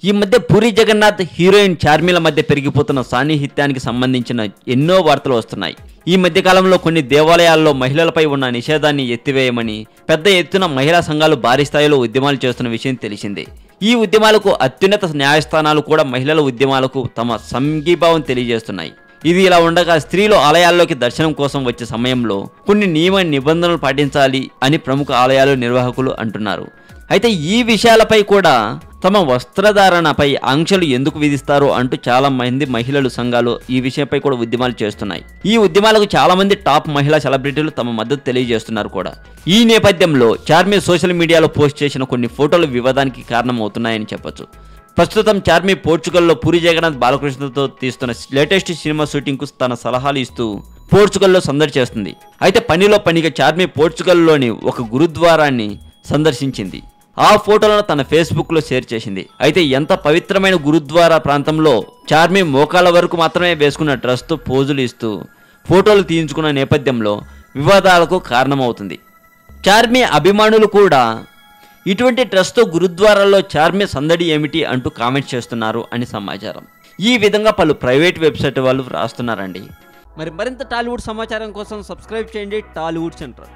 ఈ మధ్య పూరి జగన్నాథ్ హీరోయిన్ చార్మిల మధ్య పెరిగిపోతున్న సాన్నిహిత్యానికి సంబంధించిన ఎన్నో వార్తలు వస్తున్నాయి. ఈ మధ్య కాలంలో కొన్ని దేవాలయాల్లో మహిళలపై ఉన్న నిషేధాన్ని ఎత్తివేయమని పెద్ద ఎత్తున మహిళా సంఘాలు భారీ స్థాయిలో ఉద్యమాలు చేస్తున్న విషయం తెలిసిందే. ఈ ఉద్యమాలకు అత్యున్నత న్యాయస్థానాలు కూడా మహిళల ఉద్యమాలకు తమ సంఘీభావం తెలియజేస్తున్నాయి. ఇది ఇలా ఉండగా స్త్రీలు ఆలయాల్లోకి దర్శనం కోసం వచ్చే సమయంలో కొన్ని నియమ నిబంధనలు పాటించాలి అని ప్రముఖ ఆలయాల నిర్వాహకులు అంటున్నారు. అయితే ఈ విషయాలపై కూడా తమ వస్త్రధారణపై ఆంక్షలు ఎందుకు విధిస్తారో అంటూ చాలా మంది మహిళలు సంఘాలు ఈ విషయంపై కూడా ఉద్యమాలు చేస్తున్నాయి. ఈ ఉద్యమాలకు చాలా మంది టాప్ మహిళా సెలబ్రిటీలు తమ మద్దతు తెలియజేస్తున్నారు కూడా. ఈ నేపథ్యంలో చార్మి సోషల్ మీడియాలో పోస్ట్ చేసిన కొన్ని ఫోటోలు వివాదానికి కారణమవుతున్నాయని చెప్పొచ్చు. ప్రస్తుతం చార్మి పోర్చుగల్లో పూరి జగన్నాథ్ బాలకృష్ణతో తీస్తున్న లేటెస్ట్ సినిమా షూటింగ్కు తన సలహాలు ఇస్తూ పోర్చుగల్లో సందడి చేస్తుంది. అయితే పనిలో పనిగా చార్మి పోర్చుగల్లోని ఒక గురుద్వారాన్ని సందర్శించింది. ఆ ఫోటోలను తన ఫేస్బుక్లో షేర్ చేసింది. అయితే ఎంత పవిత్రమైన గురుద్వారా ప్రాంతంలో చార్మి మోకాళ్ళ వరకు మాత్రమే వేసుకున్న డ్రెస్తో పోజులు ఇస్తూ ఫోటోలు తీయించుకున్న నేపథ్యంలో వివాదాలకు కారణమవుతుంది. చార్మి అభిమానులు కూడా ఇటువంటి డ్రెస్తో గురుద్వారాల్లో చార్మి సందడి ఏమిటి అంటూ కామెంట్స్ చేస్తున్నారు అని సమాచారం. ఈ విధంగా పలు ప్రైవేట్ వెబ్సైట్ వాళ్ళు రాస్తున్నారండి. మరి మరింత టాలీవుడ్ సమాచారం కోసం సబ్స్క్రైబ్ చేయండి టాలీవుడ్ సెంటర్.